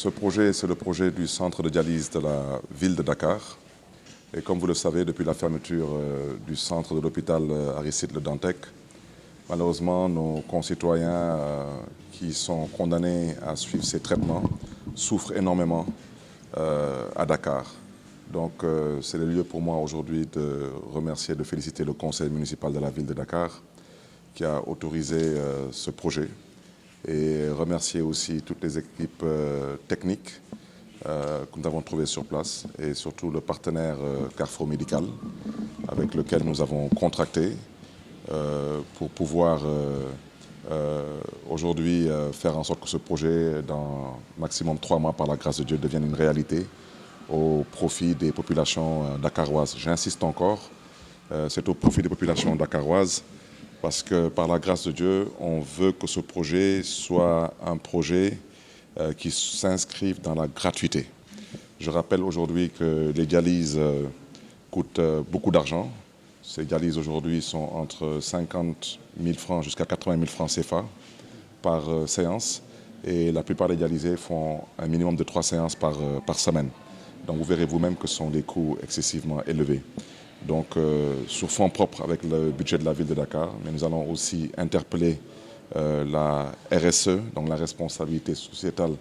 Ce projet, c'est le projet du centre de dialyse de la ville de Dakar. Et comme vous le savez, depuis la fermeture du centre de l'hôpital Aristide Le Dantec, malheureusement, nos concitoyens qui sont condamnés à suivre ces traitements souffrent énormément à Dakar. Donc c'est le lieu pour moi aujourd'hui de remercier, de féliciter le conseil municipal de la ville de Dakar qui a autorisé ce projet et remercier aussi toutes les équipes techniques que nous avons trouvées sur place et surtout le partenaire Carrefour Médical avec lequel nous avons contracté pour pouvoir aujourd'hui faire en sorte que ce projet, dans maximum 3 mois par la grâce de Dieu, devienne une réalité au profit des populations dakaroises. J'insiste encore, c'est au profit des populations dakaroises parce que par la grâce de Dieu, on veut que ce projet soit un projet qui s'inscrive dans la gratuité. Je rappelle aujourd'hui que les dialyses coûtent beaucoup d'argent. Ces dialyses aujourd'hui sont entre 50 000 francs jusqu'à 80 000 francs CFA par séance. Et la plupart des dialysés font un minimum de 3 séances par semaine. Donc vous verrez vous-même que ce sont des coûts excessivement élevés. Donc sur fonds propres avec le budget de la ville de Dakar, mais nous allons aussi interpeller la RSE, donc la responsabilité sociétale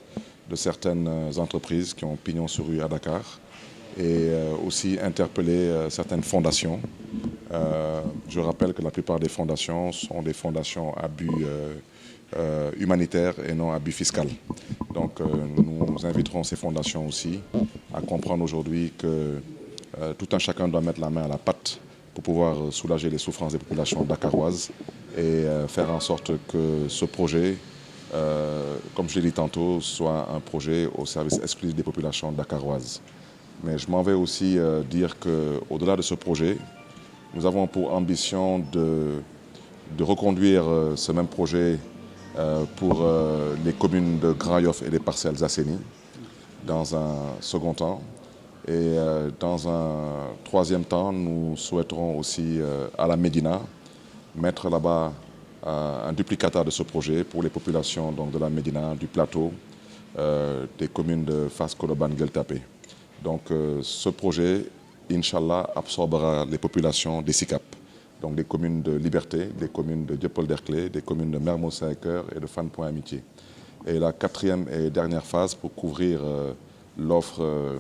de certaines entreprises qui ont pignon sur rue à Dakar, et aussi interpeller certaines fondations. Je rappelle que la plupart des fondations sont des fondations à but humanitaire et non à but fiscal. Donc nous inviterons ces fondations aussi à comprendre aujourd'hui que tout un chacun doit mettre la main à la pâte pour pouvoir soulager les souffrances des populations dakaroises et faire en sorte que ce projet, comme je l'ai dit tantôt, soit un projet au service exclusif des populations dakaroises. Mais je m'en vais aussi dire qu'au-delà de ce projet, nous avons pour ambition de reconduire ce même projet pour les communes de Grand Yoff et des Parcelles Assainies dans un second temps. Et dans un troisième temps, nous souhaiterons aussi à la Médina mettre là-bas un duplicateur de ce projet pour les populations donc, de la Médina, du plateau, des communes de Fass, Colobane, Gueule Tapée. Donc ce projet, Inch'Allah, absorbera les populations des SICAP, donc des communes de Liberté, des communes de Dieuppeul-Derklé, des communes de Mermoz-Sacré-Cœur et de Fann Point Amitié. Et la quatrième et dernière phase pour couvrir l'offre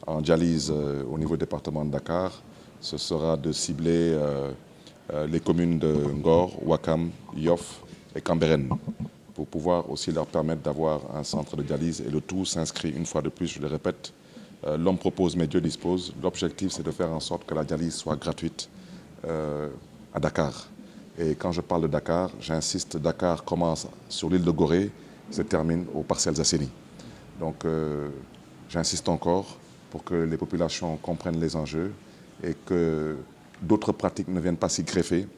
en dialyse au niveau du département de Dakar, ce sera de cibler les communes de Ngor, Ouakam, Yoff et Cambérène pour pouvoir aussi leur permettre d'avoir un centre de dialyse. Et le tout s'inscrit une fois de plus, je le répète, l'homme propose mais Dieu dispose. L'objectif c'est de faire en sorte que la dialyse soit gratuite à Dakar. Et quand je parle de Dakar, j'insiste, Dakar commence sur l'île de Gorée, se termine aux Parcelles Assainies. Donc j'insiste encore pour que les populations comprennent les enjeux et que d'autres pratiques ne viennent pas s'y greffer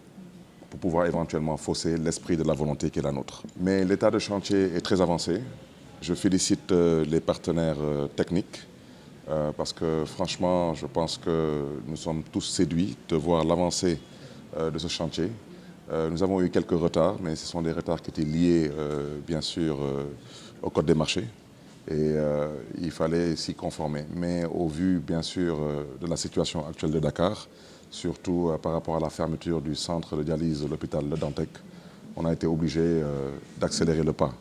pour pouvoir éventuellement fausser l'esprit de la volonté qui est la nôtre. Mais l'état de chantier est très avancé. Je félicite les partenaires techniques parce que franchement, je pense que nous sommes tous séduits de voir l'avancée de ce chantier. Nous avons eu quelques retards, mais ce sont des retards qui étaient liés bien sûr au code des marchés. Et il fallait s'y conformer. Mais au vu, bien sûr, de la situation actuelle de Dakar, surtout par rapport à la fermeture du centre de dialyse de l'hôpital Le Dantec, on a été obligé d'accélérer le pas,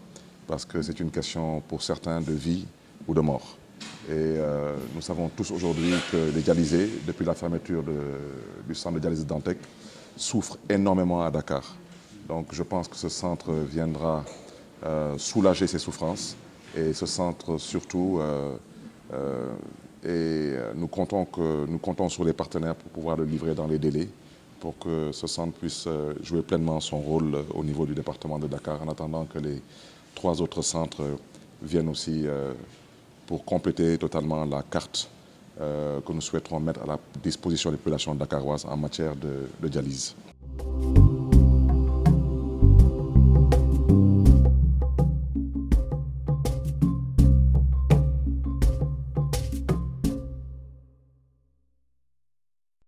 parce que c'est une question pour certains de vie ou de mort. Et nous savons tous aujourd'hui que les dialysés, depuis la fermeture du centre de dialyse de Dantec, souffrent énormément à Dakar. Donc je pense que ce centre viendra soulager ces souffrances. Et ce centre surtout, nous comptons sur les partenaires pour pouvoir le livrer dans les délais, pour que ce centre puisse jouer pleinement son rôle au niveau du département de Dakar, en attendant que les 3 autres centres viennent aussi pour compléter totalement la carte que nous souhaiterons mettre à la disposition des populations dakaroises en matière de dialyse.